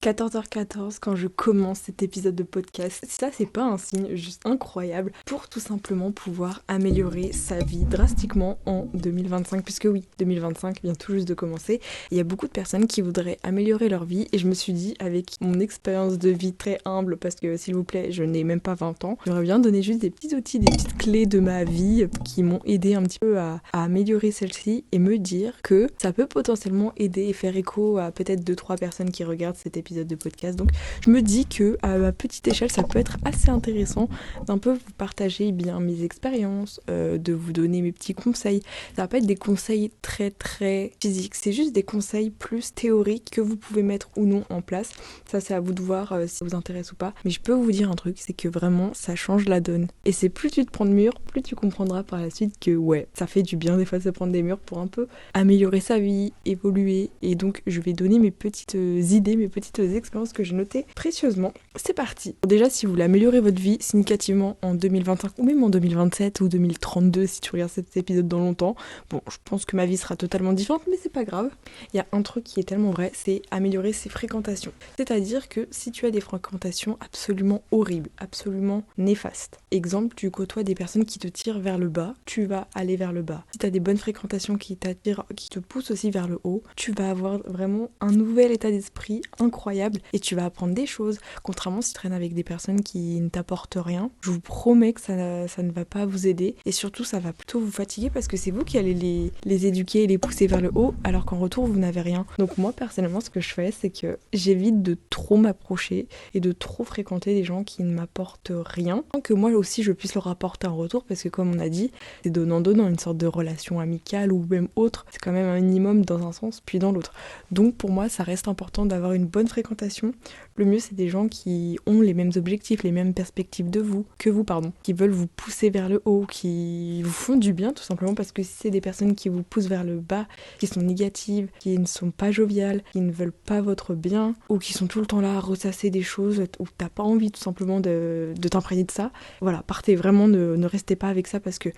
14h14 quand je commence cet épisode de podcast. Ça, c'est pas un signe juste incroyable pour tout simplement pouvoir améliorer sa vie drastiquement en 2025. Puisque oui, 2025 vient tout juste de commencer. Il y a beaucoup de personnes qui voudraient améliorer leur vie et je me suis dit, avec mon expérience de vie très humble, parce que s'il vous plaît, je n'ai même pas 20 ans, j'aimerais bien donner juste des petits outils, des petites clés de ma vie qui m'ont aidé un petit peu à améliorer celle-ci et me dire que ça peut potentiellement aider et faire écho à peut-être 2-3 personnes qui regardent cet épisode de podcast. Donc je me dis que à ma petite échelle ça peut être assez intéressant d'un peu vous partager bien mes expériences, de vous donner mes petits conseils. Ça va pas être des conseils très physiques, c'est juste des conseils plus théoriques que vous pouvez mettre ou non en place. Ça c'est à vous de voir si ça vous intéresse ou pas. Mais je peux vous dire un truc, c'est que vraiment ça change la donne. Et c'est plus tu te prends de murs, plus tu comprendras par la suite que ouais, ça fait du bien des fois de se prendre des murs pour un peu améliorer sa vie, évoluer. Et donc je vais donner mes petites idées, mes petites expériences que j'ai notées précieusement. C'est parti. Déjà, si vous voulez améliorer votre vie significativement en 2025 ou même en 2027 ou 2032 si tu regardes cet épisode dans longtemps, bon, je pense que ma vie sera totalement différente, mais c'est pas grave. Il y a un truc qui est tellement vrai, c'est améliorer ses fréquentations. C'est-à-dire que si tu as des fréquentations absolument horribles, absolument néfastes, exemple, tu côtoies des personnes qui te tirent vers le bas, tu vas aller vers le bas. Si tu as des bonnes fréquentations qui t'attirent, qui te poussent aussi vers le haut, tu vas avoir vraiment un nouvel état d'esprit incroyable et tu vas apprendre des choses. Contrairement si tu traînes avec des personnes qui ne t'apportent rien, je vous promets que ça ne va pas vous aider et surtout ça va plutôt vous fatiguer parce que c'est vous qui allez les éduquer et les pousser vers le haut alors qu'en retour vous n'avez rien. Donc moi personnellement ce que je fais c'est que j'évite de trop m'approcher et de trop fréquenter des gens qui ne m'apportent rien, que moi aussi je puisse leur apporter un retour parce que comme on a dit, c'est donnant-donnant, une sorte de relation amicale ou même autre, c'est quand même un minimum dans un sens puis dans l'autre. Donc pour moi ça reste important d'avoir une bonne fréquentation. Le mieux c'est des gens qui ont les mêmes objectifs, les mêmes perspectives de vous, qui veulent vous pousser vers le haut, qui vous font du bien tout simplement parce que si c'est des personnes qui vous poussent vers le bas, qui sont négatives, qui ne sont pas joviales, qui ne veulent pas votre bien ou qui sont tout le temps là à ressasser des choses où t'as pas envie tout simplement de t'imprégner de ça, voilà, partez vraiment, ne restez pas avec ça parce que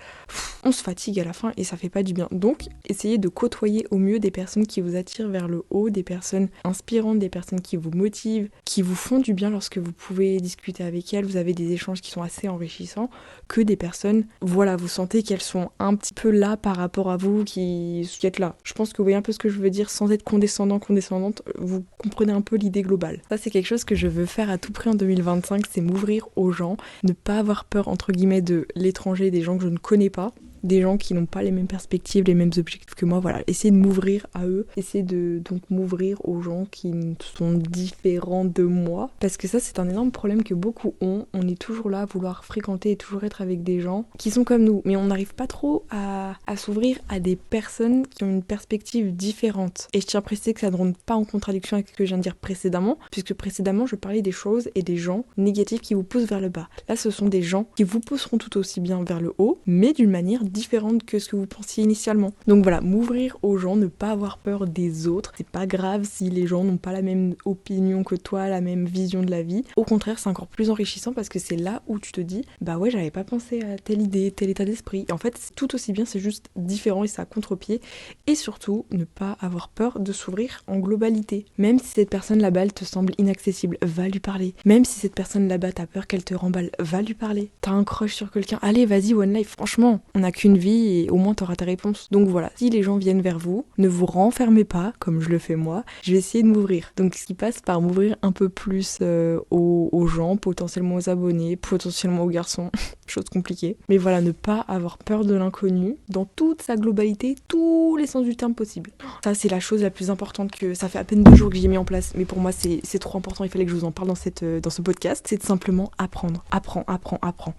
on se fatigue à la fin et ça fait pas du bien. Donc essayez de côtoyer au mieux des personnes qui vous attirent vers le haut, des personnes inspirantes, des personnes qui vous motivent, qui vous font du bien lorsque vous pouvez discuter avec elles, vous avez des échanges qui sont assez enrichissants, que des personnes, voilà, vous sentez qu'elles sont un petit peu là par rapport à vous, qui êtes là. Je pense que vous voyez un peu ce que je veux dire sans être condescendante, vous comprenez un peu l'idée globale. Ça c'est quelque chose que je veux faire à tout prix en 2025, c'est m'ouvrir aux gens, ne pas avoir peur entre guillemets de l'étranger, des gens que je ne connais pas, des gens qui n'ont pas les mêmes perspectives, les mêmes objectifs que moi, voilà, essayer de m'ouvrir à eux, essayer de donc m'ouvrir aux gens qui sont différents de moi, parce que ça c'est un énorme problème que beaucoup ont, on est toujours là à vouloir fréquenter et toujours être avec des gens qui sont comme nous, mais on n'arrive pas trop à s'ouvrir à des personnes qui ont une perspective différente, et je tiens à préciser que ça ne rentre pas en contradiction avec ce que je viens de dire précédemment, puisque précédemment je parlais des choses et des gens négatifs qui vous poussent vers le bas. Là ce sont des gens qui vous pousseront tout aussi bien vers le haut, mais d'une manière différente que ce que vous pensiez initialement. Donc voilà, m'ouvrir aux gens, ne pas avoir peur des autres. C'est pas grave si les gens n'ont pas la même opinion que toi, la même vision de la vie. Au contraire, c'est encore plus enrichissant parce que c'est là où tu te dis, bah ouais, j'avais pas pensé à telle idée, tel état d'esprit. Et en fait, c'est tout aussi bien, c'est juste différent et ça a contre-pied. Et surtout, ne pas avoir peur de s'ouvrir en globalité. Même si cette personne là-bas, elle te semble inaccessible, va lui parler. Même si cette personne là-bas, t'as peur qu'elle te remballe, va lui parler. T'as un crush sur quelqu'un, allez, vas-y, one life. Franchement, on a qu'une vie et au moins t'auras ta réponse. Donc voilà, si les gens viennent vers vous, ne vous renfermez pas comme je le fais moi, je vais essayer de m'ouvrir. Donc ce qui passe par m'ouvrir un peu plus aux gens, potentiellement aux abonnés, potentiellement aux garçons, chose compliquée. Mais voilà, ne pas avoir peur de l'inconnu dans toute sa globalité, tous les sens du terme possible. Ça c'est la chose la plus importante que ça fait à peine 2 jours que j'ai mis en place, mais pour moi c'est trop important, il fallait que je vous en parle dans ce podcast, c'est de simplement apprendre. Apprends.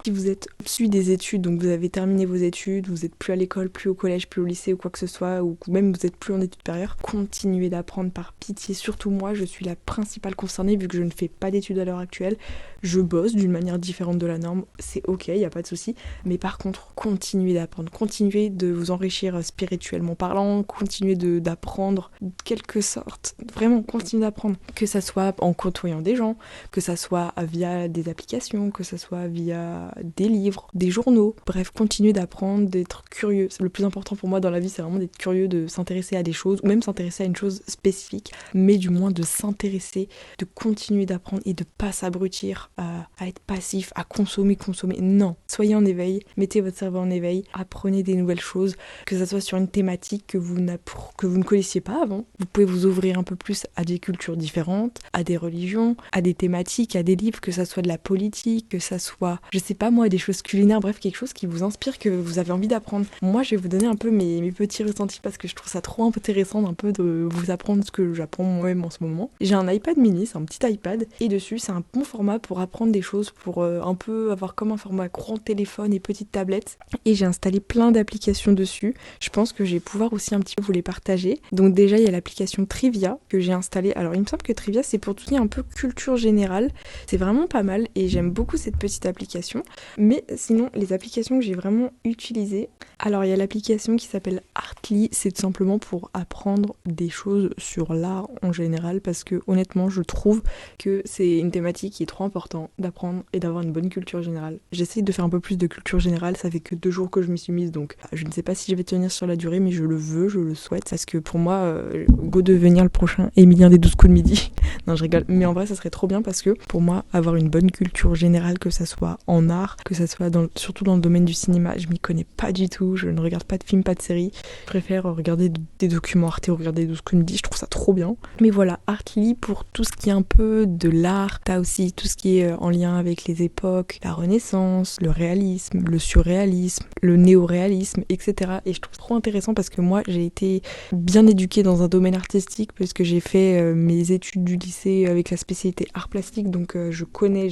Si vous êtes au-dessus des études, donc vous avez terminé vos études, vous êtes plus à l'école, plus au collège, plus au lycée ou quoi que ce soit, ou même vous êtes plus en études supérieures, continuez d'apprendre par pitié. Surtout moi, je suis la principale concernée vu que je ne fais pas d'études à l'heure actuelle. Je bosse d'une manière différente de la norme, c'est ok, y a pas de souci. Mais par contre, continuez d'apprendre, continuez de vous enrichir spirituellement parlant, continuez d'apprendre quelque sorte. Vraiment, continuez d'apprendre. Que ça soit en côtoyant des gens, que ça soit via des applications, que ça soit via des livres, des journaux. Bref, continuez d'apprendre d'être curieux. Le plus important pour moi dans la vie, c'est vraiment d'être curieux, de s'intéresser à des choses, ou même s'intéresser à une chose spécifique, mais du moins de s'intéresser, de continuer d'apprendre et de pas s'abrutir à être passif, à consommer. Non, soyez en éveil, mettez votre cerveau en éveil, apprenez des nouvelles choses, que ça soit sur une thématique que vous ne connaissiez pas avant. Vous pouvez vous ouvrir un peu plus à des cultures différentes, à des religions, à des thématiques, à des livres, que ça soit de la politique, que ça soit, je sais pas moi, des choses culinaires, bref, quelque chose qui vous inspire, que vous avez envie d'apprendre. Moi, je vais vous donner un peu mes petits ressentis parce que je trouve ça trop intéressant d'un peu de vous apprendre ce que j'apprends moi-même en ce moment. J'ai un iPad mini, c'est un petit iPad, et dessus, c'est un bon format pour apprendre des choses, pour un peu avoir comme un format grand téléphone et petite tablette. Et j'ai installé plein d'applications dessus. Je pense que je vais pouvoir aussi un petit peu vous les partager. Donc déjà, il y a l'application Trivia que j'ai installée. Alors, il me semble que Trivia, c'est pour tout ce qui est un peu culture générale. C'est vraiment pas mal et j'aime beaucoup cette petite application. Mais sinon, les applications que j'ai vraiment utilisées, alors il y a l'application qui s'appelle Artly, c'est tout simplement pour apprendre des choses sur l'art en général parce que honnêtement, je trouve que c'est une thématique qui est trop importante d'apprendre et d'avoir une bonne culture générale. J'essaye de faire un peu plus de culture générale, ça fait que 2 jours que je m'y suis mise, donc je ne sais pas si je vais tenir sur la durée, mais je le veux, je le souhaite, parce que pour moi, go devenir le prochain Émilien des 12 coups de midi. Non, je rigole, mais en vrai, ça serait trop bien parce que pour moi, avoir une bonne culture générale, que ça soit en art, que ça soit surtout dans le domaine du cinéma, je m'y connais pas du tout, je ne regarde pas de films, pas de séries, je préfère regarder des documents Arte ou regarder 12 coups de midi, je trouve ça trop bien. Mais voilà, Artly pour tout ce qui est un peu de l'art, t'as aussi tout ce qui est en lien avec les époques, la Renaissance, le réalisme, le surréalisme, le néo-réalisme, etc. Et je trouve trop intéressant parce que moi, j'ai été bien éduquée dans un domaine artistique puisque j'ai fait mes études du lycée avec la spécialité art plastique, donc j'ai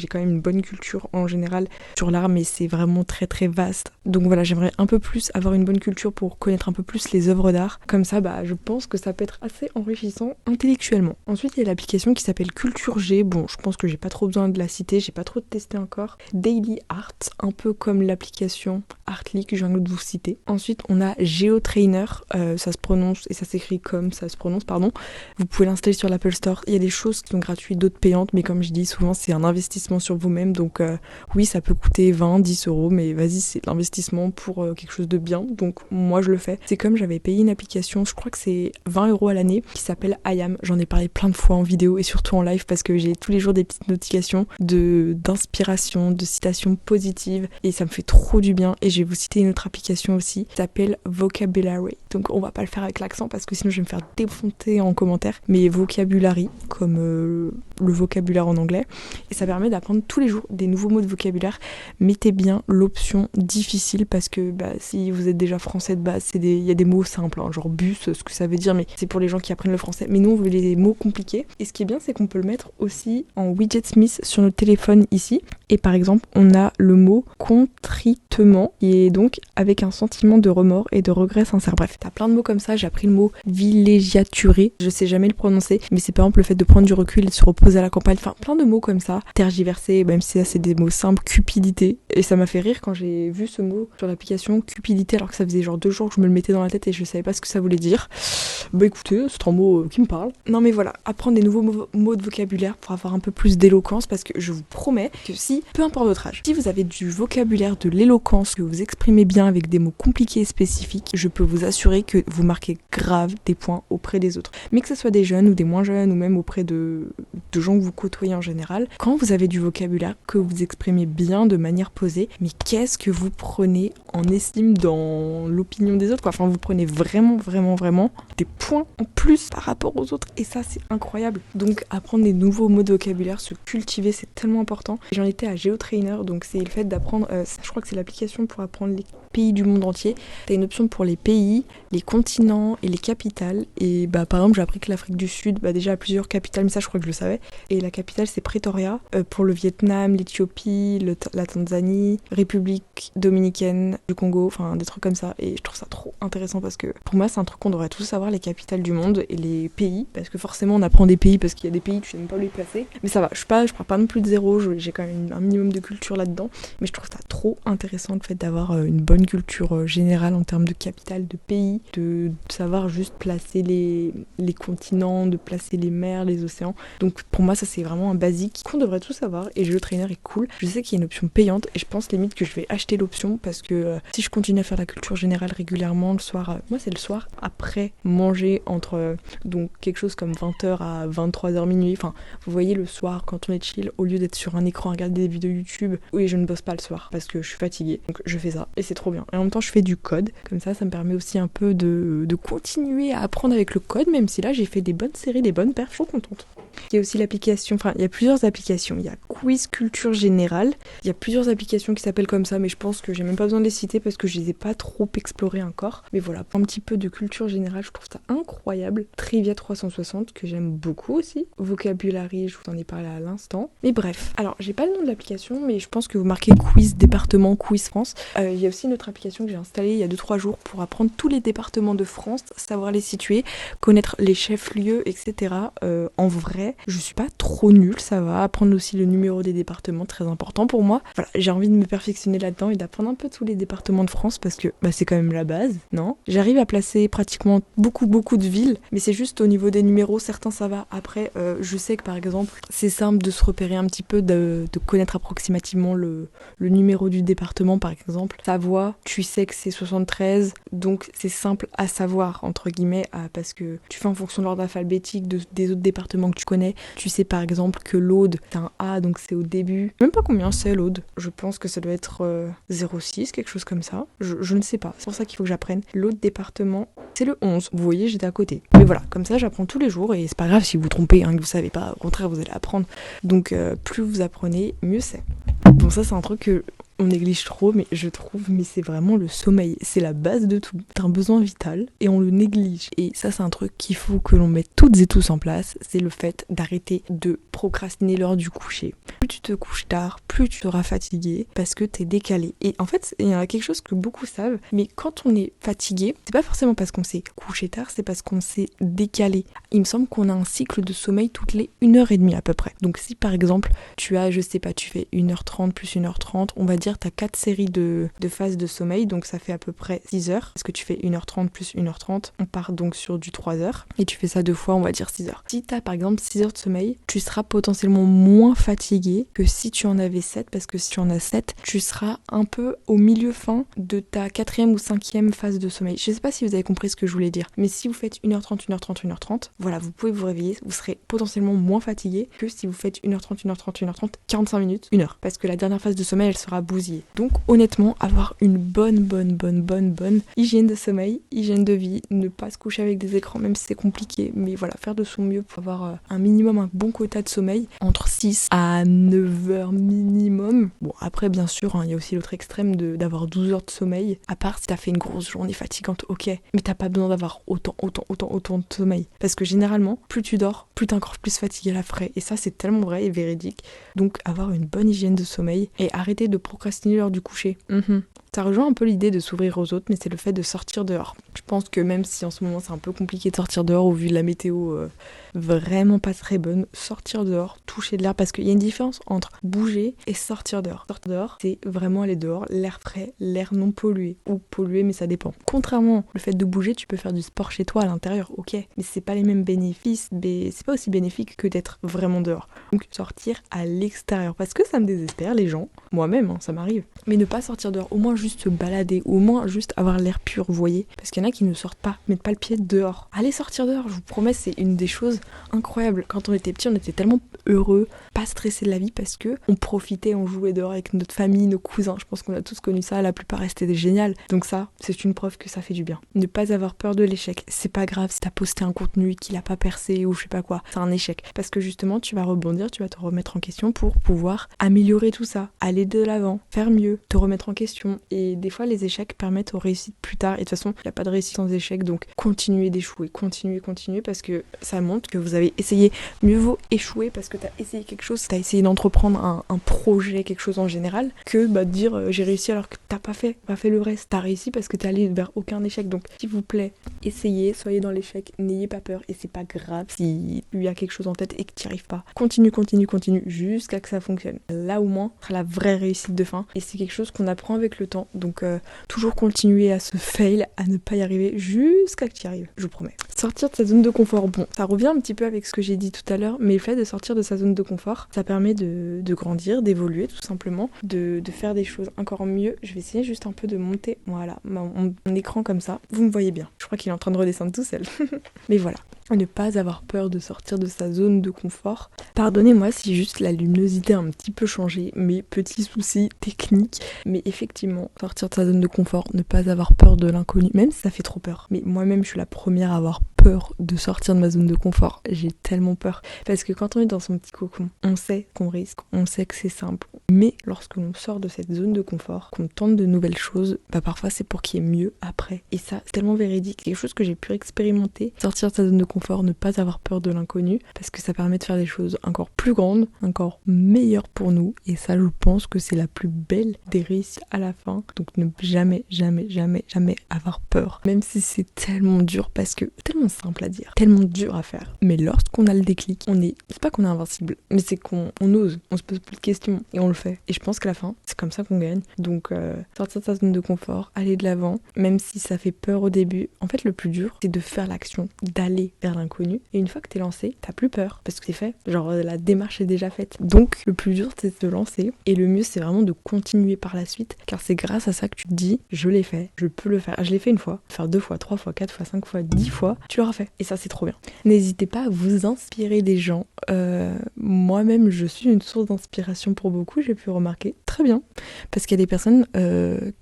quand même une bonne culture en général sur l'art, mais c'est vraiment très très vaste. Donc voilà, j'aimerais un peu plus avoir une bonne culture pour connaître un peu plus les œuvres d'art. Comme ça, je pense que ça peut être assez enrichissant intellectuellement. Ensuite, il y a l'application qui s'appelle Culture G. Bon, je pense que j'ai pas trop besoin de la citer, j'ai pas trop testé encore. Daily Art, un peu comme l'application Artly que je viens de vous citer. Ensuite, on a GeoTrainer, ça se prononce et ça s'écrit comme ça se prononce, pardon. Vous pouvez l'installer sur l'Apple Store. Il y a des choses qui sont gratuites, d'autres payantes, mais comme je dis souvent, c'est un investissement sur vous-même. Donc oui, ça peut coûter 20, 10 euros, mais vas-y, c'est l'investissement pour quelque chose de bien. Donc moi, je le fais. C'est comme j'avais payé une application, je crois que c'est 20 euros à l'année, qui s'appelle IAM. J'en ai parlé plein de fois en vidéo et surtout en live parce que j'ai tous les jours des petites notifications d'inspiration, de citations positives et ça me fait trop du bien. Et je vais vous citer une autre application aussi qui s'appelle Vocabulary. Donc on va pas le faire avec l'accent parce que sinon je vais me faire défoncer en commentaire, mais Vocabulary comme le vocabulaire en anglais, et ça permet d'apprendre tous les jours des nouveaux mots de vocabulaire. Mettez bien l'option difficile parce que si vous êtes déjà français de base, il y a des mots simples, hein, genre bus, ce que ça veut dire, mais c'est pour les gens qui apprennent le français. Mais nous on veut les mots compliqués, et ce qui est bien c'est qu'on peut le mettre aussi en widget Smith sur notre téléphone ici, et par exemple on a le mot contritement qui est donc avec un sentiment de remords et de regret sincère. Bref, t'as plein de mots comme ça. J'ai appris le mot villégiaturé, je sais jamais le prononcer, mais c'est par exemple le fait de prendre du recul et de se reposer à la campagne, enfin plein de mots comme ça, tergiverser, même si ça c'est des mots simples, cupidité, et ça m'a fait rire quand j'ai vu ce mot sur l'application cupidité alors que ça faisait genre 2 jours que je me le mettais dans la tête et je savais pas ce que ça voulait dire. Écoutez, c'est un mot qui me parle. Non mais voilà, apprendre des nouveaux mots de vocabulaire pour avoir un peu plus d'éloquence, parce que je vous promets que si, peu importe votre âge, si vous avez du vocabulaire, de l'éloquence, que vous exprimez bien avec des mots compliqués et spécifiques, je peux vous assurer que vous marquez grave des points auprès des autres. Mais que ce soit des jeunes ou des moins jeunes ou même auprès de gens que vous côtoyez en général, quand vous avez du vocabulaire, que vous exprimez bien de manière posée, mais qu'est-ce que vous prenez en estime dans l'opinion des autres, quoi. Enfin, vous prenez vraiment des points en plus par rapport aux autres, et ça c'est incroyable. Donc apprendre des nouveaux mots de vocabulaire, se cultiver, c'est tellement important. J'en étais à GeoTrainer, donc c'est le fait d'apprendre, je crois que c'est l'application pour apprendre les pays du monde entier. T'as une option pour les pays, les continents et les capitales, et par exemple j'ai appris que l'Afrique du Sud déjà a plusieurs capitales, mais ça je crois que je le savais, et la capitale c'est Pretoria. Pour le Vietnam, l'Éthiopie, la Tanzanie, République dominicaine, du Congo, enfin des trucs comme ça, et je trouve ça trop intéressant parce que pour moi c'est un truc qu'on devrait tous savoir, les capitales du monde et les pays, parce que forcément on apprend des pays parce qu'il y a des pays tu sais même pas où les placer, mais ça va, je parle pas non plus de zéro, j'ai quand même un minimum de culture là-dedans, mais je trouve ça trop intéressant intéressant le fait d'avoir une bonne culture générale en termes de capitale, de pays, de savoir juste placer les continents, de placer les mers, les océans. Donc pour moi ça c'est vraiment un basique qu'on devrait tous savoir et GeoTrainer est cool. Je sais qu'il y a une option payante et je pense limite que je vais acheter l'option parce que si je continue à faire la culture générale régulièrement le soir, moi c'est le soir après manger entre donc quelque chose comme 20h à 23h minuit, enfin vous voyez le soir quand on est chill, au lieu d'être sur un écran à regarder des vidéos YouTube, oui je ne bosse pas le soir parce que je suis fatiguée, donc je fais ça et c'est trop bien. Et en même temps je fais du code, comme ça me permet aussi un peu de continuer à apprendre avec le code, même si là j'ai fait des bonnes séries, des bonnes perfs, je suis trop contente. Il y a aussi l'application, enfin il y a plusieurs applications, il y a Quiz Culture Générale, il y a plusieurs applications qui s'appellent comme ça, mais je pense que j'ai même pas besoin de les citer parce que je les ai pas trop explorées encore. Mais voilà, un petit peu de culture générale, je trouve ça incroyable. Trivia 360 que j'aime beaucoup aussi. Vocabulary, je vous en ai parlé à l'instant. Mais bref, alors j'ai pas le nom de l'application, mais je pense que vous marquez Quiz département, Quiz France. Il y a aussi une autre application que j'ai installée il y a 2-3 jours pour apprendre tous les départements de France, savoir les situer, connaître les chefs-lieux, etc. En vrai, je suis pas trop nulle, ça va. Apprendre aussi le numéro des départements, très important pour moi. Voilà, j'ai envie de me perfectionner là-dedans et d'apprendre un peu tous les départements de France parce que c'est quand même la base, non? J'arrive à placer pratiquement beaucoup de villes, mais c'est juste au niveau des numéros, certains ça va. Après, je sais que par exemple, c'est simple de se repérer un petit peu, de connaître approximativement le numéro du département, par exemple. Savoie, tu sais que c'est 73, donc c'est simple à savoir, entre guillemets, parce que tu fais en fonction de l'ordre alphabétique des autres départements que tu connais. Tu sais par exemple que l'Aude, c'est un A, donc c'est au début. Même pas combien c'est l'Aude. Je pense que ça doit être 06, quelque chose comme ça. Je ne sais pas. C'est pour ça qu'il faut que j'apprenne. L'autre département, c'est le 11. Vous voyez, j'étais à côté. Mais voilà, comme ça j'apprends tous les jours et c'est pas grave si vous vous trompez, que vous savez pas. Au contraire, vous allez apprendre. Donc plus vous apprenez, mieux c'est. Bon, ça c'est un truc que on néglige trop, mais je trouve, mais c'est vraiment le sommeil, c'est la base de tout. C'est un besoin vital et on le néglige. Et ça, c'est un truc qu'il faut que l'on mette toutes et tous en place, c'est le fait d'arrêter de procrastiner l'heure du coucher. Plus tu te couches tard, plus tu seras fatigué parce que t'es décalé. Et en fait, il y a quelque chose que beaucoup savent, mais quand on est fatigué, c'est pas forcément parce qu'on s'est couché tard, c'est parce qu'on s'est décalé. Il me semble qu'on a un cycle de sommeil toutes les 1h30 à peu près. Donc si par exemple, tu as, je sais pas, tu fais 1h30 plus 1h30, on va dire t'as 4 séries de phases de sommeil, donc ça fait à peu près 6 heures. Parce que tu fais 1h30 plus 1h30, on part donc sur du 3 heures. Et tu fais ça 2 fois, on va dire 6 heures. Si t'as par exemple 6 heures de sommeil, tu seras potentiellement moins fatigué que si tu en avais 7, parce que si tu en as 7, tu seras un peu au milieu fin de ta 4e ou 5e phase de sommeil. Je sais pas si vous avez compris ce que je voulais dire, mais si vous faites 1h30, 1h30, 1h30, voilà, vous pouvez vous réveiller, vous serez potentiellement moins fatigué que si vous faites 1h30, 1h30, 1h30, 45 minutes, 1 heure. Parce que la dernière phase de sommeil, elle sera bousillée. Donc honnêtement, avoir une bonne hygiène de sommeil, hygiène de vie, ne pas se coucher avec des écrans même si c'est compliqué, mais voilà, faire de son mieux pour avoir un minimum, un bon quota de sommeil, entre 6 à 9 heures minimum. Bon après bien sûr, il y a aussi l'autre extrême d'avoir 12 heures de sommeil, à part si t'as fait une grosse journée fatigante, ok, mais t'as pas besoin d'avoir autant de sommeil, parce que généralement, plus tu dors, plus t'es encore plus fatigué à la fraie, et ça c'est tellement vrai et véridique. Donc avoir une bonne hygiène de sommeil et arrêter de procrastiner l'heure du coucher. Ça rejoint un peu l'idée de s'ouvrir aux autres, mais c'est le fait de sortir dehors. Je pense que même si en ce moment c'est un peu compliqué de sortir dehors au vu de la météo vraiment pas très bonne, sortir dehors, toucher de l'air, parce qu'il y a une différence entre bouger et sortir dehors. Sortir dehors, c'est vraiment aller dehors, l'air frais, l'air non pollué, ou pollué mais ça dépend. Contrairement au fait de bouger, tu peux faire du sport chez toi à l'intérieur, ok, mais c'est pas les mêmes bénéfices, mais c'est pas aussi bénéfique que d'être vraiment dehors. Donc sortir à l'extérieur, parce que ça me désespère les gens, moi-même ça m'arrive, mais ne pas sortir dehors, au moins juste se balader, ou au moins juste avoir l'air pur, vous voyez, parce qu'il y en a qui ne sortent pas, mettent pas le pied dehors. Allez sortir dehors, je vous promets, c'est une des choses incroyables. Quand on était petit, on était tellement heureux, pas stressé de la vie parce que on profitait, on jouait dehors avec notre famille, nos cousins. Je pense qu'on a tous connu ça, la plupart c'était génial. Donc ça, c'est une preuve que ça fait du bien. Ne pas avoir peur de l'échec. C'est pas grave si t'as posté un contenu qui l'a pas percé ou je sais pas quoi. C'est un échec. Parce que justement, tu vas rebondir, tu vas te remettre en question pour pouvoir améliorer tout ça, aller de l'avant, faire mieux, te remettre en question Et des fois, les échecs permettent aux réussites plus tard. Et de toute façon, il n'y a pas de réussite sans échec. Donc, continuez d'échouer. Continuez parce que ça montre que vous avez essayé. Mieux vaut échouer parce que tu as essayé quelque chose, tu as essayé d'entreprendre un projet, quelque chose en général, que de dire j'ai réussi alors que t'as pas fait le reste. T'as réussi parce que t'es allé vers aucun échec. Donc, s'il vous plaît, essayez, soyez dans l'échec, n'ayez pas peur. Et c'est pas grave si il y a quelque chose en tête et que tu n'y arrives pas. Continue jusqu'à que ça fonctionne. Là, au moins, ce sera la vraie réussite de fin. Et c'est quelque chose qu'on apprend avec le temps. Donc, toujours continuer à se fail, à ne pas y arriver jusqu'à que tu y arrives. Je vous promets. Sortir de sa zone de confort. Bon, ça revient un petit peu avec ce que j'ai dit tout à l'heure, mais le fait de sortir de sa zone de confort, ça permet de grandir, d'évoluer tout simplement, de faire des choses encore mieux. Je vais essayer juste un peu de monter, voilà, mon écran comme ça. Vous me voyez bien. Je crois qu'il est en train de redescendre tout seul. Mais voilà. Ne pas avoir peur de sortir de sa zone de confort. Pardonnez-moi si juste la luminosité a un petit peu changé, mes petits soucis techniques. Mais effectivement, sortir de sa zone de confort, ne pas avoir peur de l'inconnu, même si ça fait trop peur. Mais moi-même, je suis la première à avoir peur de sortir de ma zone de confort. J'ai tellement peur. Parce que quand on est dans son petit cocon, on sait qu'on risque, on sait que c'est simple. Mais lorsque l'on sort de cette zone de confort, qu'on tente de nouvelles choses, parfois c'est pour qu'il y ait mieux après. Et ça, c'est tellement véridique. Quelque chose que j'ai pu expérimenter. Sortir de sa zone de confort, ne pas avoir peur de l'inconnu, parce que ça permet de faire des choses encore plus grandes, encore meilleures pour nous. Et ça, je pense que c'est la plus belle des réussites à la fin. Donc ne jamais avoir peur. Même si c'est tellement dur, parce que tellement simple à dire, tellement dur à faire. Mais lorsqu'on a le déclic, c'est pas qu'on est invincible, mais c'est qu'on ose, on se pose plus de questions et on le fait. Et je pense qu'à la fin, c'est comme ça qu'on gagne. Donc sortir de sa zone de confort, aller de l'avant, même si ça fait peur au début. En fait, le plus dur, c'est de faire l'action, d'aller vers l'inconnu. Et une fois que t'es lancé, t'as plus peur parce que c'est fait. Genre la démarche est déjà faite. Donc le plus dur, c'est de se lancer. Et le mieux, c'est vraiment de continuer par la suite, car c'est grâce à ça que tu te dis, je l'ai fait, je peux le faire. Je l'ai fait une fois, faire 2 fois, 3 fois, 4 fois, 5 fois, 10 fois, tu l'auras fait. Et ça, c'est trop bien. N'hésitez pas à vous inspirer des gens. Moi-même, je suis une source d'inspiration pour beaucoup, j'ai pu remarquer. Très bien. Parce qu'il y a des personnes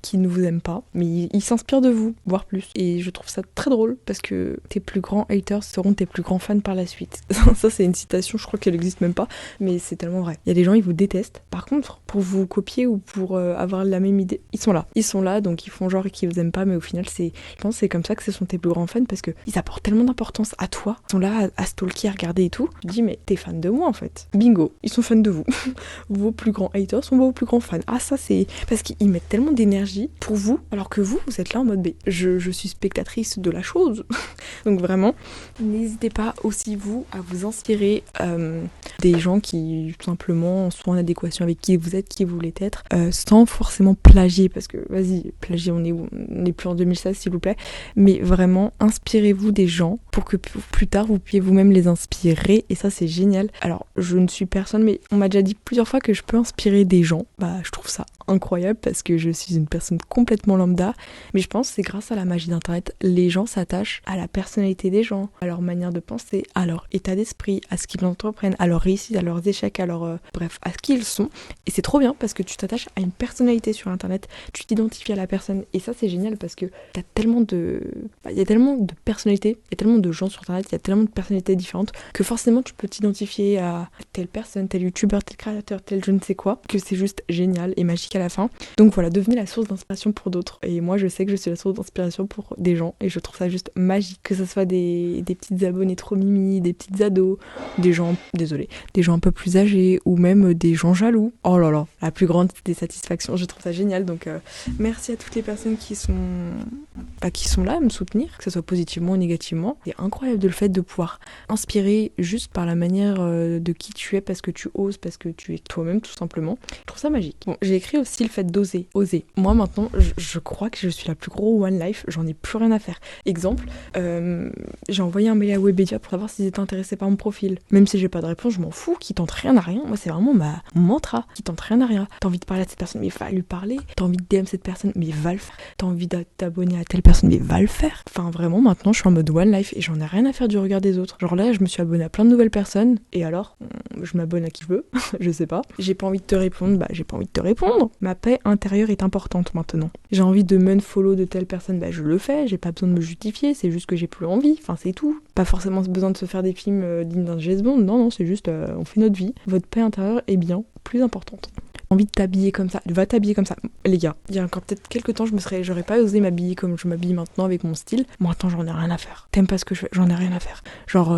qui ne vous aiment pas, mais ils s'inspirent de vous, voire plus. Et je trouve ça très drôle parce que tes plus grands haters seront tes plus grands fans par la suite. Ça, c'est une citation, je crois qu'elle n'existe même pas, mais c'est tellement vrai. Il y a des gens, ils vous détestent. Par contre, pour vous copier ou pour avoir la même idée, ils sont là. Ils sont là, donc ils font genre qu'ils vous aiment pas, mais au final, je pense que c'est comme ça que ce sont tes plus grands fans parce qu'ils apportent tellement d'importance à toi. Ils sont là à stalker, à regarder et tout. Tu te dis, mais t'es fan de moi en fait. Bingo, ils sont fans de vous. Vos plus grands haters sont vos plus grands fans. Ah, ça, c'est parce qu'ils mettent tellement d'énergie pour vous, alors que vous êtes là en mode, je suis spectatrice de la chose. Donc vraiment, n'hésitez pas aussi vous à vous inspirer des gens qui tout simplement sont en adéquation avec qui vous êtes, qui vous voulez être, sans forcément plagier, parce que vas-y, plagier, on est plus en 2016 s'il vous plaît, mais vraiment inspirez-vous des gens pour que plus tard vous puissiez vous-même les inspirer, et ça c'est génial. Alors je ne suis personne, mais on m'a déjà dit plusieurs fois que je peux inspirer des gens, je trouve ça incroyable parce que je suis une personne complètement lambda, mais je pense que c'est grâce à la magie d'internet, les gens s'attachent à la personnalité des gens, à leur manière de penser, à leur état d'esprit, à ce qu'ils entreprennent, à leur réussite, à leurs échecs, à leur bref, à ce qu'ils sont, et c'est trop bien parce que tu t'attaches à une personnalité sur internet, tu t'identifies à la personne, et ça c'est génial parce que il y a tellement de personnalités, il y a tellement de gens sur internet, il y a tellement de personnalités différentes que forcément tu peux t'identifier à telle personne, tel youtubeur, tel créateur, tel je ne sais quoi, que c'est juste génial et magique à la fin. Donc voilà, devenez la source d'inspiration pour d'autres, et moi je sais que je suis la source d'inspiration pour des gens et je trouve ça juste magique, que ce soit des petites abonnées trop mimi, des petites ados, des gens un peu plus âgés, ou même des gens jaloux. Oh là là, la plus grande des satisfactions, je trouve ça génial. Donc merci à toutes les personnes qui sont là à me soutenir, que ce soit positivement ou négativement. C'est incroyable le fait de pouvoir inspirer juste par la manière de qui tu es, parce que tu oses, parce que tu es toi-même tout simplement. Je trouve ça magique. Bon, j'ai écrit aussi le fait d'oser. Moi maintenant, je crois que je suis la plus grosse One Life, j'en ai plus rien à faire. Exemple, j'ai envoyé un mail à Webedia pour savoir s'ils étaient intéressés par mon profil. Même si j'ai pas de réponse, je m'en fous, qui tente rien à rien. Moi, c'est vraiment mon mantra, qui tente rien à rien. T'as envie de parler à cette personne, mais va lui parler. T'as envie de DM cette personne, mais va le faire. T'as envie de t'abonner à telle personne, mais va le faire. Enfin, vraiment, maintenant, je suis en mode One Life et j'en ai rien à faire du regard des autres. Genre là, je me suis abonnée à plein de nouvelles personnes, et alors, je m'abonne à qui je veux, je sais pas. J'ai pas envie de te répondre, j'ai pas envie de te répondre. Ma paix intérieure est importante maintenant. J'ai envie de unfollow de telle personne, je le fais, j'ai pas besoin de me justifier, c'est juste que j'ai plus envie, enfin c'est tout. Pas forcément besoin de se faire des films dignes d'un James Bond, non, c'est juste on fait notre vie. Votre paix intérieure est bien plus importante. envie de t'habiller comme ça, va t'habiller comme ça. Les gars, il y a encore peut-être quelques temps, j'aurais pas osé m'habiller comme je m'habille maintenant avec mon style. Maintenant, j'en ai rien à faire. T'aimes pas ce que je fais, j'en ai rien à faire. Genre,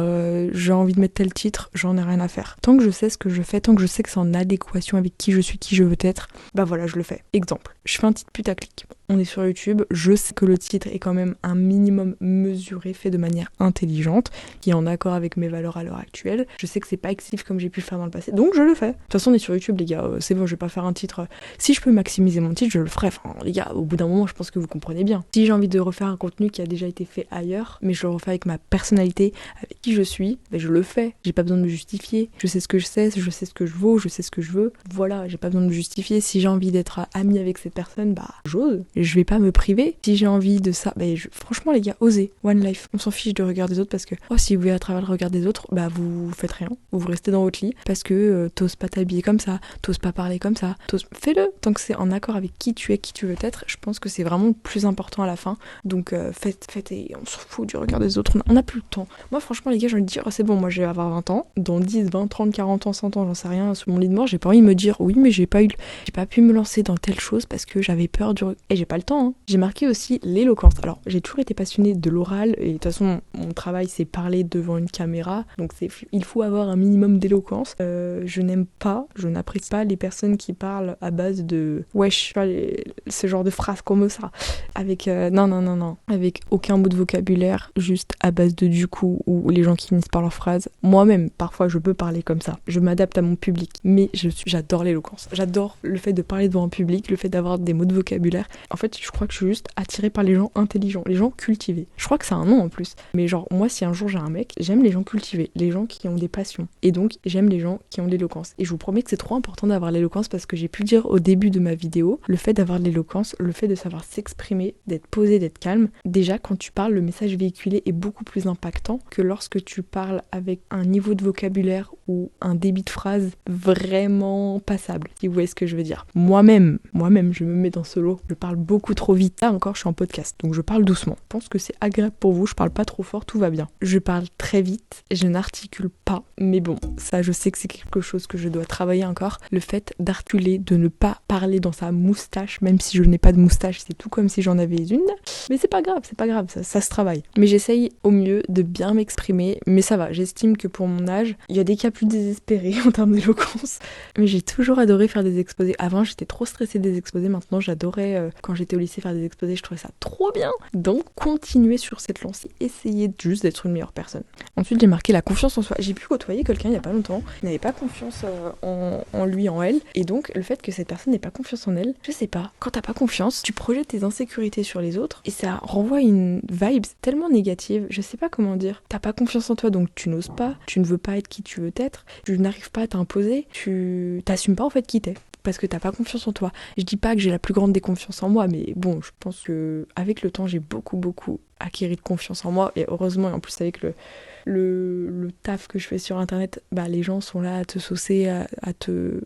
j'ai envie de mettre tel titre, j'en ai rien à faire. Tant que je sais ce que je fais, tant que je sais que c'est en adéquation avec qui je suis, qui je veux être, bah voilà, je le fais. Exemple, je fais un titre putaclic. On est sur YouTube, je sais que le titre est quand même un minimum mesuré, fait de manière intelligente, qui est en accord avec mes valeurs à l'heure actuelle. Je sais que c'est pas excessif comme j'ai pu le faire dans le passé, donc je le fais. De toute façon, on est sur YouTube, les gars, c'est bon, je vais pas faire un titre. Si je peux maximiser mon titre, je le ferai. Enfin, les gars, au bout d'un moment, je pense que vous comprenez bien. Si j'ai envie de refaire un contenu qui a déjà été fait ailleurs, mais je le refais avec ma personnalité, avec qui je suis, ben je le fais. J'ai pas besoin de me justifier. Je sais ce que je sais ce que je vaux, je sais ce que je veux. Voilà, j'ai pas besoin de me justifier. Si j'ai envie d'être amie avec cette personne, bah, j'ose. Je vais pas me priver. Si j'ai envie de ça, ben franchement, les gars, osez. One life. On s'en fiche du regard des autres parce que, si vous voulez à travers le regard des autres, bah, vous faites rien. Vous restez dans votre lit parce que t'oses pas t'habiller comme ça, t'oses pas parler comme ça, fais-le. Tant que c'est en accord avec qui tu es, qui tu veux être, je pense que c'est vraiment le plus important à la fin. Donc faites et on s'en fout du regard des autres. On a plus le temps. Moi, franchement, les gars, j'ai envie de dire, c'est bon, moi, je vais avoir 20 ans. Dans 10, 20, 30, 40 ans, 100 ans, j'en sais rien, sur mon lit de mort, j'ai pas envie de me dire, oui, mais j'ai pas pu me lancer dans telle chose parce que j'avais peur du... Et j'ai pas le temps, hein. J'ai marqué aussi l'éloquence. Alors, j'ai toujours été passionnée de l'oral et de toute façon, mon travail, c'est parler devant une caméra. Donc, il faut avoir un minimum d'éloquence. Je n'apprécie pas les personnes qui parlent à base de wesh, ce genre de phrases comme ça. Avec, non. Avec aucun mot de vocabulaire, juste à base de du coup, ou les gens qui finissent par leurs phrases. Moi-même, parfois, je peux parler comme ça. Je m'adapte à mon public. Mais j'adore l'éloquence. J'adore le fait de parler devant un public, le fait d'avoir des mots de vocabulaire. En fait, je crois que je suis juste attirée par les gens intelligents, les gens cultivés. Je crois que c'est un nom en plus. Mais genre, moi, si un jour j'ai un mec, j'aime les gens cultivés, les gens qui ont des passions. Et donc, j'aime les gens qui ont de l'éloquence. Et je vous promets que c'est trop important d'avoir l'éloquence parce que j'ai pu le dire au début de ma vidéo, le fait d'avoir de l'éloquence, le fait de savoir s'exprimer, d'être posé, d'être calme. Déjà, quand tu parles, le message véhiculé est beaucoup plus impactant que lorsque tu parles avec un niveau de vocabulaire ou un débit de phrase vraiment passable, si vous voyez ce que je veux dire. Moi-même, je me mets dans ce lot, je parle beaucoup trop vite. Là encore, je suis en podcast, donc je parle doucement. Je pense que c'est agréable pour vous, je parle pas trop fort, tout va bien. Je parle très vite, je n'articule pas, mais bon, ça je sais que c'est quelque chose que je dois travailler encore. Le fait d'articuler, de ne pas parler dans sa moustache, même si je n'ai pas de moustache, c'est tout comme si j'en avais une. Mais c'est pas grave, ça se travaille. Mais j'essaye au mieux de bien m'exprimer, mais ça va, j'estime que pour mon âge, il y a des cas plus désespérés en termes d'éloquence. Mais j'ai toujours adoré faire des exposés. Avant, j'étais trop stressée des exposés, maintenant j'adorais, quand j'étais au lycée, faire des exposés, je trouvais ça trop bien. Donc, continuez sur cette lancée, essayez juste d'être une meilleure personne. Ensuite, j'ai marqué la confiance en soi. J'ai pu côtoyer quelqu'un il y a pas longtemps, il n'avait pas confiance en lui, en elle, et donc le fait que cette personne n'ait pas confiance en elle, je sais pas, quand t'as pas confiance, tu projettes tes insécurités sur les autres, et ça renvoie une vibe tellement négative, je sais pas comment dire. T'as pas confiance en toi, donc tu n'oses pas, tu ne veux pas être qui tu veux être, tu n'arrives pas à t'imposer, tu t'assumes pas en fait qui t'es. Parce que t'as pas confiance en toi. Je dis pas que j'ai la plus grande déconfiance en moi, mais bon, je pense que avec le temps, j'ai beaucoup acquéri de confiance en moi, et heureusement, et en plus avec le taf que je fais sur internet, bah les gens sont là à te saucer, à te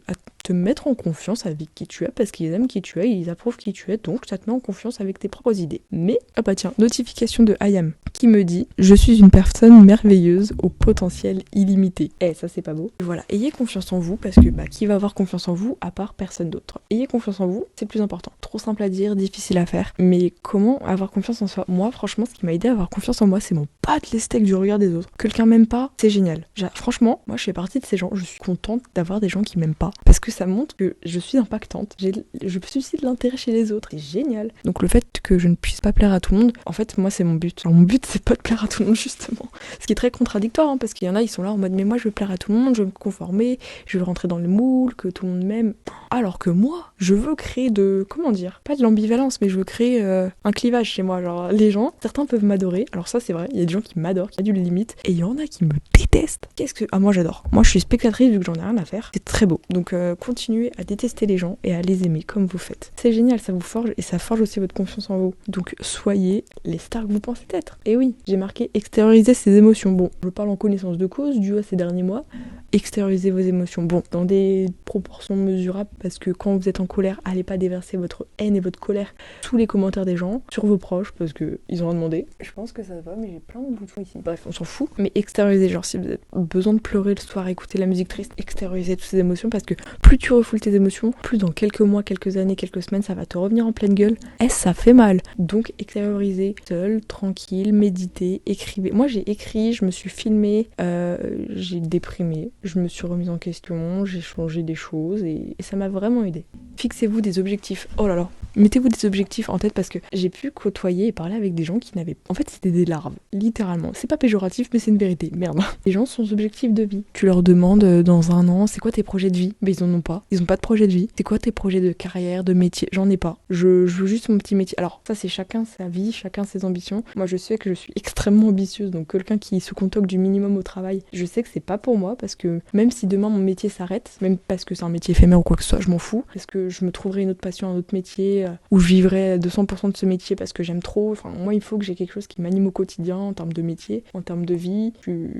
mettre en confiance avec qui tu es, parce qu'ils aiment qui tu es, ils approuvent qui tu es, donc ça te met en confiance avec tes propres idées. Mais, ah bah tiens, notification de IAM qui me dit « Je suis une personne merveilleuse au potentiel illimité ». Ça c'est pas beau. Voilà, ayez confiance en vous, parce que qui va avoir confiance en vous à part personne d'autre. Ayez confiance en vous, c'est le plus important. Trop simple à dire, difficile à faire, mais comment avoir confiance en soi? Moi, franchement, ce qui m'a aidé à avoir confiance en moi, c'est mon pas de les steaks du regard des autres. Quelqu'un m'aime pas, c'est génial. Franchement, moi je fais partie de ces gens, je suis contente d'avoir des gens qui m'aiment pas, parce que ça montre que je suis impactante, je suscite l'intérêt chez les autres, c'est génial. Donc le fait que je ne puisse pas plaire à tout le monde, en fait moi c'est mon but. Alors mon but c'est pas de plaire à tout le monde justement, ce qui est très contradictoire, parce qu'il y en a, ils sont là en mode mais moi je veux plaire à tout le monde, je veux me conformer, je veux rentrer dans le moule, que tout le monde m'aime, alors que moi je veux créer pas de l'ambivalence, mais je veux créer un clivage chez moi. Genre les gens, certains peuvent m'adorer, alors ça c'est vrai, il y a des gens qui m'adorent, qui a du limite, et il y en a qui me détestent. Moi j'adore, moi je suis spectatrice vu que j'en ai rien à faire, c'est très beau. Donc continuez à détester les gens et à les aimer comme vous faites. C'est génial, ça vous forge et ça forge aussi votre confiance en vous. Donc soyez les stars que vous pensez être. Et Et oui, j'ai marqué extérioriser ses émotions. Bon, je parle en connaissance de cause, dû à ces derniers mois. Extérioriser vos émotions. Bon, dans des proportions mesurables, parce que quand vous êtes en colère, allez pas déverser votre haine et votre colère sous les commentaires des gens, sur vos proches, parce que ils ont demandé. Je pense que ça va, mais j'ai plein de boutons ici. Bref, on s'en fout. Mais extérioriser, genre si vous avez besoin de pleurer le soir, écouter la musique triste, extérioriser toutes ces émotions, parce que plus tu refoules tes émotions, plus dans quelques mois, quelques années, quelques semaines, ça va te revenir en pleine gueule. Ça fait mal. Donc extérioriser, seul, tranquille, méditer, écrivez. Moi j'ai écrit, je me suis filmée, j'ai déprimé, je me suis remise en question, j'ai changé des choses et ça m'a vraiment aidé. Fixez-vous des objectifs. Oh là là, mettez-vous des objectifs en tête parce que j'ai pu côtoyer et parler avec des gens qui n'avaient... En fait, c'était des larves, littéralement. C'est pas péjoratif, mais c'est une vérité. Merde. Les gens sont objectifs de vie. Tu leur demandes dans un an, c'est quoi tes projets de vie? Mais ils en ont pas. Ils ont pas de projet de vie. C'est quoi tes projets de carrière, de métier? J'en ai pas. Je veux juste mon petit métier. Alors, ça, c'est chacun sa vie, chacun ses ambitions. Moi, je sais que je suis extrêmement ambitieuse, donc quelqu'un qui se contente du minimum au travail, je sais que c'est pas pour moi parce que même si demain mon métier s'arrête, même parce que c'est un métier éphémère ou quoi que ce soit, je m'en fous. Parce que je me trouverai une autre passion, un autre métier où je vivrai 200% de ce métier parce que j'aime trop. Enfin, moi, il faut que j'ai quelque chose qui m'anime au quotidien en termes de métier, en termes de vie.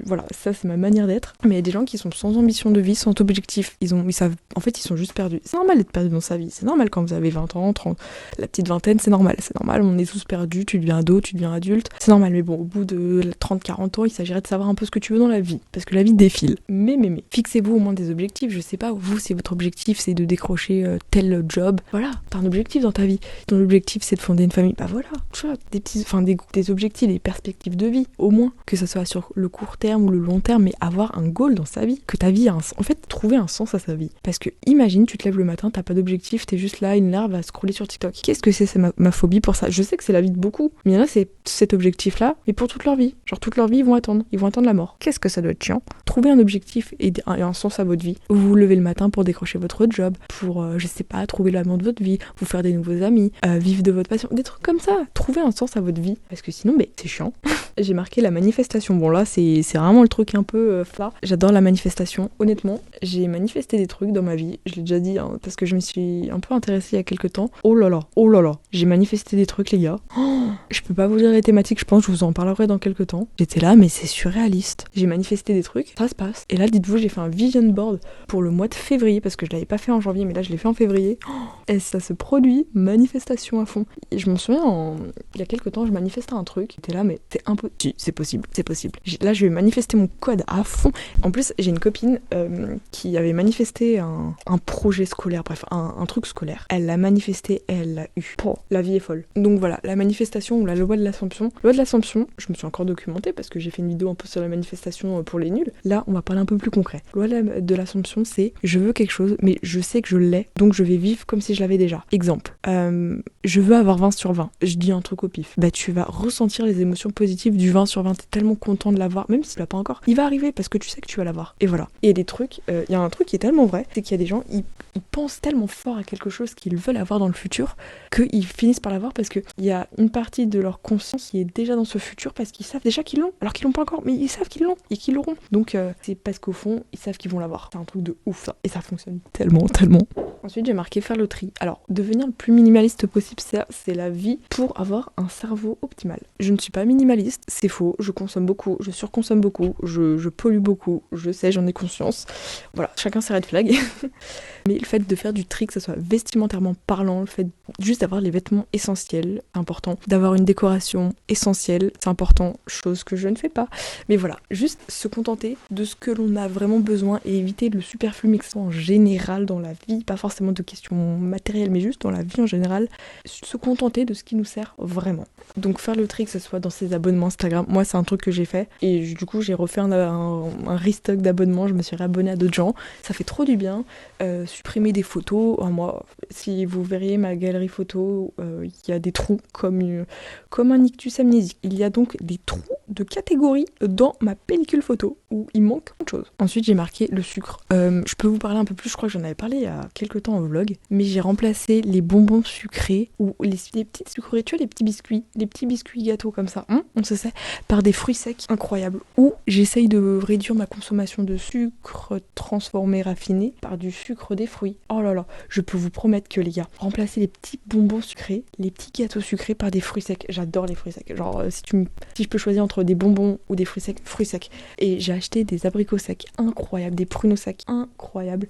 Voilà, ça, c'est ma manière d'être. Mais il y a des gens qui sont sans ambition de vie, sans objectif. Ils savent, en fait, ils sont juste perdus. C'est normal d'être perdu dans sa vie. C'est normal quand vous avez 20 ans, 30, la petite vingtaine, c'est normal. C'est normal, on est tous perdus. Tu deviens ado, tu deviens adulte. C'est normal, mais bon, au bout de 30-40 ans, il s'agirait de savoir un peu ce que tu veux dans la vie. Parce que la vie défile. Mais, fixez-vous au moins des objectifs. Je sais pas, vous, si votre objectif, c'est de décrocher tel job. Voilà, t'as un objectif dans ta vie. Ton objectif, c'est de fonder une famille. Bah voilà, tu vois, des objectifs, des perspectives de vie, au moins. Que ça soit sur le court terme ou le long terme, mais avoir un goal dans sa vie. Que ta vie a en fait, trouver un sens à sa vie. Parce que imagine, tu te lèves le matin, t'as pas d'objectif, t'es juste là, une larve à scroller sur TikTok. Qu'est-ce que c'est ma phobie pour ça? Je sais que c'est la vie de beaucoup, mais il y en a, c'est cet objectif-là, mais pour toute leur vie. Genre, toute leur vie, ils vont attendre la mort. Qu'est-ce que ça doit être chiant? Trouver un objectif et un sens à votre vie. Vous vous levez le matin pour décrocher votre job, pour, je sais pas, trouver l'amour de votre vie, vous faire des nouveaux amis, vivre de votre passion, des trucs comme ça. Trouver un sens à votre vie. Parce que sinon, c'est chiant. J'ai marqué la manifestation. Bon, là, c'est vraiment le truc un peu phare. J'adore la manifestation. Honnêtement, j'ai manifesté des trucs dans ma vie. Je l'ai déjà dit, hein, parce que je me suis un peu intéressée il y a quelques temps. Oh là là. J'ai manifesté des trucs, les gars. Je peux pas vous dire les thématiques, je pense que je vous en parlerai dans quelques temps. J'étais là, mais c'est surréaliste. J'ai manifesté des trucs, ça se passe. Et là, dites-vous, j'ai fait un vision board pour le mois de février, parce que je l'avais pas fait en janvier, mais là, je l'ai fait en février. Et ça se produit, manifestation à fond. Et je me souviens, il y a quelques temps, je manifestais un truc. J'étais là, mais c'est impossible. Si, c'est possible. Là, je vais manifester mon code à fond. En plus, j'ai une copine qui avait manifesté un projet scolaire, bref, un truc scolaire. Elle l'a manifesté, elle l'a eu. La vie est folle. Donc voilà, la manifestation ou la loi de l'Assomption. Loi de l'Assomption, je me suis encore documentée parce que j'ai fait une vidéo un peu sur la manifestation pour les nuls. Là, on va parler un peu plus concret. Loi de l'Assomption, c'est je veux quelque chose, mais je sais que je l'ai, donc je vais vivre comme si je l'avais déjà. Exemple, je veux avoir 20 sur 20. Je dis un truc au pif. Bah, tu vas ressentir les émotions positives du 20 sur 20. T'es tellement content de l'avoir, même si tu l'as pas encore. Il va arriver parce que tu sais que tu vas l'avoir. Et voilà. Et il y a des trucs, il y a un truc qui est tellement vrai, c'est qu'il y a des gens, ils pensent tellement fort à quelque chose qu'ils veulent avoir dans le futur qu'ils finissent par l'avoir parce qu'il y a une partie de leur conscience qui est déjà dans ce futur parce qu'ils savent déjà qu'ils l'ont, alors qu'ils l'ont pas encore, mais ils savent qu'ils l'ont et qu'ils l'auront. Donc c'est parce qu'au fond, ils savent qu'ils vont l'avoir. C'est un truc de ouf ça. Et ça fonctionne tellement. Ensuite, j'ai marqué faire le tri. Alors, devenir le plus minimaliste possible, c'est la vie pour avoir un cerveau optimal. Je ne suis pas minimaliste, c'est faux. Je consomme beaucoup, je surconsomme beaucoup, je pollue beaucoup, je sais, j'en ai conscience. Voilà, chacun ses red flags. Mais le fait de faire du tri, que ce soit vestimentairement parlant, le fait juste d'avoir les vêtements essentiels, c'est important. D'avoir une décoration essentielle, c'est important, chose que je ne fais pas. Mais voilà, juste se contenter de ce que l'on a vraiment besoin et éviter le superflu mixant en général dans la vie, pas forcément de questions matérielles, mais juste dans la vie en général, se contenter de ce qui nous sert vraiment. Donc faire le tri, que ce soit dans ses abonnements Instagram, moi c'est un truc que j'ai fait, et du coup j'ai refait un restock d'abonnements, je me suis réabonnée à d'autres gens, ça fait trop du bien. Supprimer des photos, moi, si vous verriez ma galerie photo, il y a des trous comme un ictus amnésique. Il y a donc des trous de catégorie dans ma pellicule photo où il manque autre chose. Ensuite j'ai marqué le sucre. Je peux vous parler un peu plus, je crois que j'en avais parlé il y a quelques temps en vlog, mais j'ai remplacé les bonbons sucrés ou les petites sucreries, tu vois, les petits biscuits gâteaux comme ça, on se sait, par des fruits secs incroyables. Ou j'essaye de réduire ma consommation de sucre transformé, raffiné, par du sucre des fruits. Oh là là, je peux vous promettre que les gars, remplacer les petits bonbons sucrés, les petits gâteaux sucrés par des fruits secs. J'adore les fruits secs. Genre, si je peux choisir entre des bonbons ou des fruits secs. Et j'ai acheté des abricots secs incroyables, des pruneaux secs incroyables,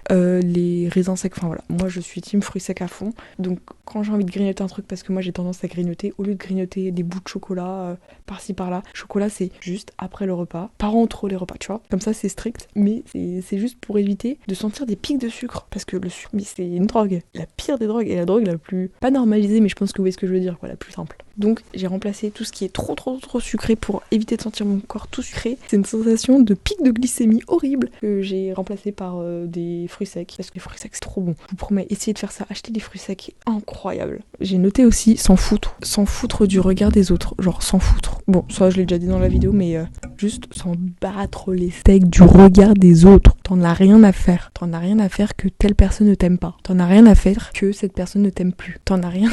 les raisins secs, enfin voilà. Moi, je suis team fruits secs à fond. Donc, quand j'ai envie de grignoter un truc, parce que moi, j'ai tendance à grignoter, au lieu de grignoter des bouts de chocolat par-ci par-là, chocolat, c'est juste après le repas, pas entre les repas, tu vois. Comme ça, c'est strict, mais c'est juste pour éviter de sentir des pics de sucre, parce que le sucre, c'est une drogue, la pire des drogues, et la drogue la plus, pas normalisée, mais je pense que vous voyez ce que je veux dire, quoi, la plus simple. Donc j'ai remplacé tout ce qui est trop sucré pour éviter de sentir mon corps tout sucré. C'est une sensation de pic de glycémie horrible que j'ai remplacé par des fruits secs, parce que les fruits secs c'est trop bon. Je vous promets, essayez de faire ça, achetez des fruits secs, incroyable. J'ai noté aussi s'en foutre du regard des autres, genre s'en foutre. Bon, ça je l'ai déjà dit dans la vidéo, mais juste s'en battre les steaks du regard des autres. T'en as rien à faire. T'en as rien à faire que telle personne ne t'aime pas. T'en as rien à faire que cette personne ne t'aime plus. T'en as rien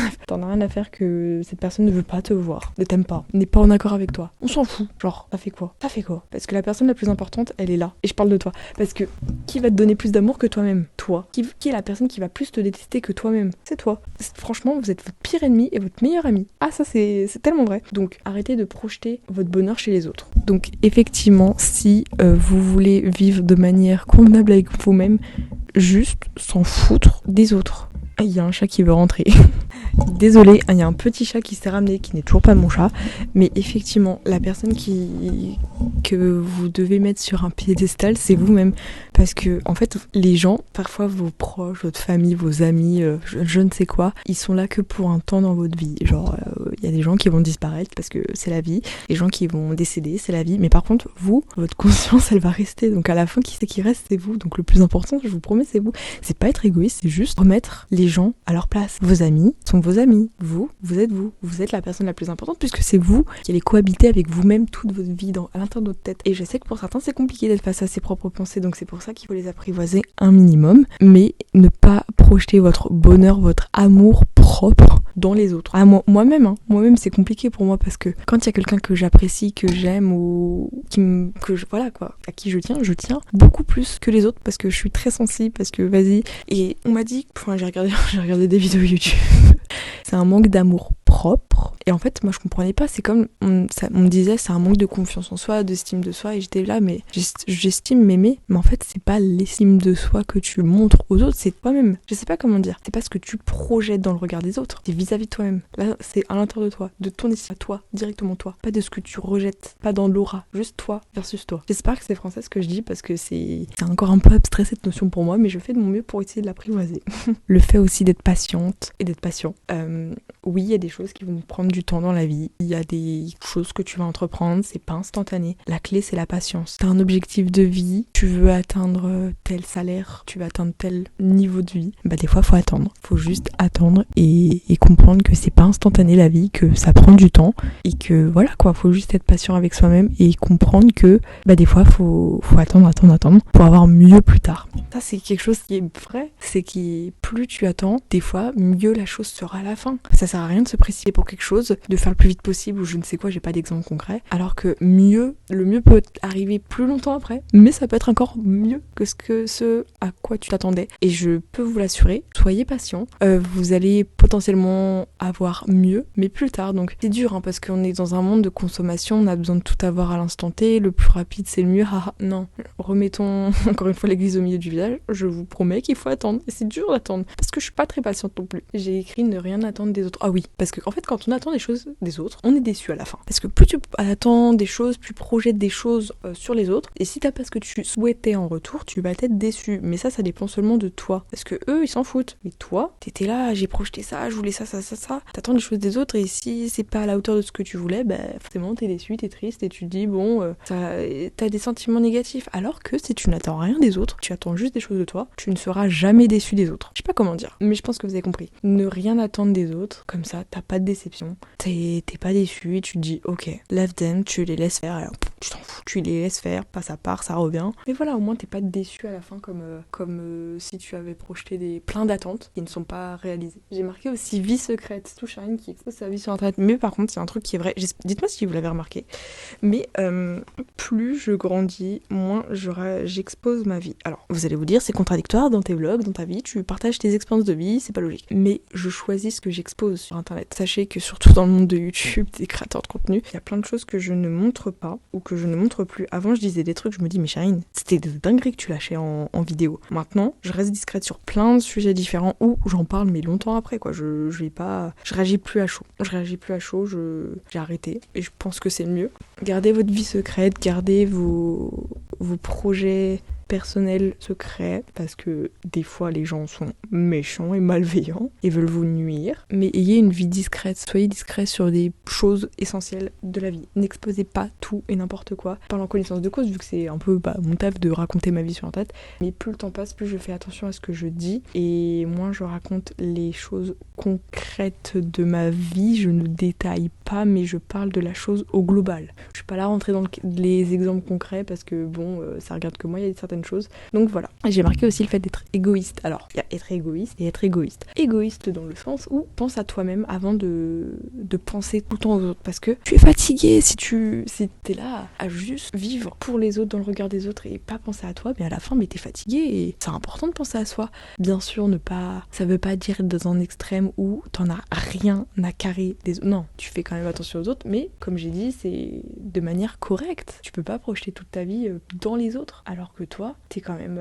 à faire que cette personne ne veut pas te voir, ne t'aime pas, n'est pas en accord avec toi. On s'en fout. Genre, ça fait quoi? Parce que la personne la plus importante, elle est là. Et je parle de toi. Parce que qui va te donner plus d'amour que toi-même? Toi. Qui est la personne qui va plus te détester que toi-même? C'est toi. Franchement, vous êtes votre pire ennemi et votre meilleur ami. Ah, ça c'est tellement vrai. Donc, arrêtez de projeter votre bonheur chez les autres. Donc, effectivement, si vous voulez vivre de manière convenable avec vous-même, juste s'en foutre des autres. Il y a un chat qui veut rentrer. Désolée, il y a un petit chat qui s'est ramené, qui n'est toujours pas mon chat. Mais effectivement, la personne que vous devez mettre sur un piédestal, c'est vous-même. Parce que, en fait, les gens, parfois vos proches, votre famille, vos amis, je ne sais quoi, ils sont là que pour un temps dans votre vie. Genre, il y a des gens qui vont disparaître parce que c'est la vie. Les gens qui vont décéder, c'est la vie. Mais par contre, vous, votre conscience, elle va rester. Donc à la fin, qui c'est qui reste? C'est vous. Donc le plus important, je vous promets, c'est vous. C'est pas être égoïste, c'est juste remettre les gens à leur place. Vos amis sont vos amis. Vous êtes vous. Vous êtes la personne la plus importante puisque c'est vous qui allez cohabiter avec vous-même toute votre vie à l'intérieur de votre tête. Et je sais que pour certains, c'est compliqué d'être face à ses propres pensées. Donc c'est pour ça qu'il faut les apprivoiser un minimum. Mais ne pas projeter votre bonheur, votre amour propre dans les autres. Ah, moi-même, c'est compliqué pour moi parce que quand il y a quelqu'un que j'apprécie, que j'aime ou voilà quoi, à qui je tiens beaucoup plus que les autres parce que je suis très sensible, parce que vas-y. Et on m'a dit, j'ai regardé des vidéos YouTube. C'est un manque d'amour propre. Et en fait, moi je comprenais pas, c'est comme on me disait, c'est un manque de confiance en soi, d'estime de soi, et j'étais là, mais j'estime m'aimer, mais en fait c'est pas l'estime de soi que tu montres aux autres, c'est toi-même. Je sais pas comment dire, c'est pas ce que tu projettes dans le regard des autres, c'est vis-à-vis de toi-même. Là, c'est à l'intérieur de toi, de ton estime à toi, directement toi, pas de ce que tu rejettes, pas dans l'aura, juste toi versus toi. J'espère que c'est français ce que je dis parce que c'est encore un peu abstrait cette notion pour moi, mais je fais de mon mieux pour essayer de l'apprivoiser. Le fait aussi d'être patiente et d'être patient. Oui, il y a des choses qui vont prendre du temps dans la vie. Il y a des choses que tu vas entreprendre, c'est pas instantané. La clé, c'est la patience. T'as un objectif de vie, tu veux atteindre tel salaire, tu veux atteindre tel niveau de vie. Bah des fois, faut attendre. Faut juste attendre et comprendre que c'est pas instantané la vie, que ça prend du temps et que voilà quoi, faut juste être patient avec soi-même et comprendre que bah des fois, faut attendre pour avoir mieux plus tard. Ça, c'est quelque chose qui est vrai, c'est que plus tu attends, des fois, mieux la chose sera à la fin. Ça sert à rien de se précipiter pour quelque chose, de faire le plus vite possible ou je ne sais quoi, j'ai pas d'exemple concret. Alors que le mieux peut arriver plus longtemps après, mais ça peut être encore mieux que ce à quoi tu t'attendais. Et je peux vous l'assurer, soyez patient. Vous allez potentiellement avoir mieux, mais plus tard. Donc c'est dur parce qu'on est dans un monde de consommation, on a besoin de tout avoir à l'instant T, le plus rapide c'est le mieux. Non, remettons encore une fois l'église au milieu du village. Je vous promets qu'il faut attendre. Et c'est dur d'attendre parce que je suis pas très patiente non plus. J'ai écrit ne rien attendre des autres. Ah oui, parce que en fait quand on attend des choses des autres, on est déçu à la fin. Parce que plus tu attends des choses, plus tu projettes des choses sur les autres. Et si t'as pas ce que tu souhaitais en retour, tu vas être déçu. Mais ça dépend seulement de toi. Parce que eux, ils s'en foutent. Mais toi, t'étais là, j'ai projeté ça, je voulais ça. T'attends des choses des autres et si c'est pas à la hauteur de ce que tu voulais, bah forcément t'es déçu, t'es triste et tu te dis bon, t'as des sentiments négatifs. Alors que si tu n'attends rien des autres, tu attends juste des choses de toi, tu ne seras jamais déçu des autres. Je sais pas comment dire, mais je pense que vous avez compris. Ne rien attendre des autres, comme ça t'as pas de déception, t'es pas déçu et tu te dis ok, love them, tu les laisses faire. Alors, tu t'en fous, tu les laisses faire, pas ça part, ça revient. Mais voilà, au moins t'es pas déçu à la fin comme si tu avais projeté plein d'attentes qui ne sont pas réalisées. J'ai marqué aussi vie secrète, tout Shine qui expose sa vie sur internet. Mais par contre, il y a un truc qui est vrai, dites-moi si vous l'avez remarqué, mais plus je grandis, moins j'expose ma vie. Alors, vous allez vous dire, c'est contradictoire dans tes vlogs, dans ta vie, tu partages tes expériences de vie, c'est pas logique. Mais je choisis ce que j'expose sur internet. Sachez que surtout dans le monde de YouTube, des créateurs de contenu, il y a plein de choses que je ne montre pas ou que je ne montre plus. Avant, je disais des trucs, je me dis, mais Shine, c'était de dinguerie que tu lâchais en vidéo. Maintenant, je reste discrète sur plein de sujets différents où j'en parle, mais longtemps après, quoi. Je réagis plus à chaud. J'ai arrêté et je pense que c'est le mieux. Gardez votre vie secrète, gardez vos projets personnels secrets, parce que des fois les gens sont méchants et malveillants et veulent vous nuire, mais ayez une vie discrète, soyez discret sur des choses essentielles de la vie. N'exposez pas tout et n'importe quoi. Je parle en connaissance de cause vu que c'est un peu mon taf de raconter ma vie sur internet, mais plus le temps passe, plus je fais attention à ce que je dis et moins je raconte les choses concrètes de ma vie. Je ne détaille pas, mais je parle de la chose au global. Je suis pas là à rentrer dans les exemples concrets parce que ça regarde que moi, il y a certaines choses. Donc voilà. J'ai marqué aussi le fait d'être égoïste. Alors, il y a être égoïste et être égoïste. Égoïste dans le sens où pense à toi-même avant de penser tout le temps aux autres, parce que tu es fatigué si t'es là à juste vivre pour les autres dans le regard des autres et pas penser à toi, mais à la fin, t'es fatigué et c'est important de penser à soi. Bien sûr, ça veut pas dire dans un extrême où t'en as rien à carrer des autres. Non, tu fais quand même attention aux autres, mais comme j'ai dit, c'est de manière correcte. Tu peux pas projeter toute ta vie dans les autres, alors que toi, t'es quand même...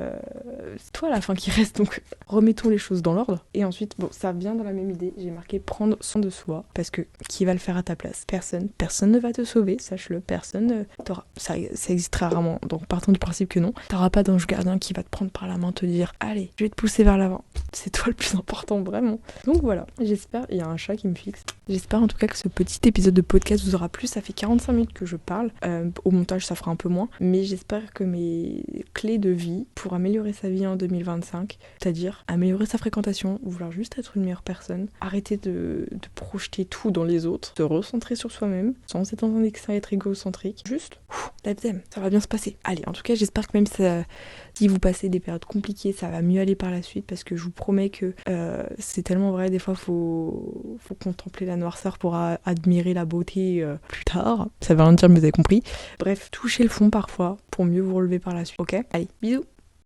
c'est toi à la fin qui reste, donc remettons les choses dans l'ordre. Et ensuite, ça vient dans la même idée, j'ai marqué prendre soin de soi, parce que qui va le faire à ta place? Personne ne va te sauver, sache-le, personne ça existe très rarement, donc partons du principe que non. T'auras pas d'ange gardien qui va te prendre par la main, te dire allez, je vais te pousser vers l'avant. C'est toi le plus important, vraiment. Donc voilà, j'espère, il y a un chat qui me fixe. J'espère en tout cas que ce petit épisode de podcast vous aura plu. Ça fait 45 minutes que je parle. Au montage, ça fera un peu moins. Mais j'espère que mes clés de vie pour améliorer sa vie en 2025, c'est-à-dire améliorer sa fréquentation, vouloir juste être une meilleure personne, arrêter de projeter tout dans les autres, se recentrer sur soi-même, sans être dans un excès, être égocentrique. Juste, let them, ça va bien se passer. Allez, en tout cas, j'espère que même si vous passez des périodes compliquées, ça va mieux aller par la suite, parce que je vous promets que c'est tellement vrai, des fois, faut contempler la noirceur pour admirer la beauté plus tard. Ça veut rien dire, mais vous avez compris. Bref, touchez le fond parfois pour mieux vous relever par la suite. Ok ? Allez, bisous.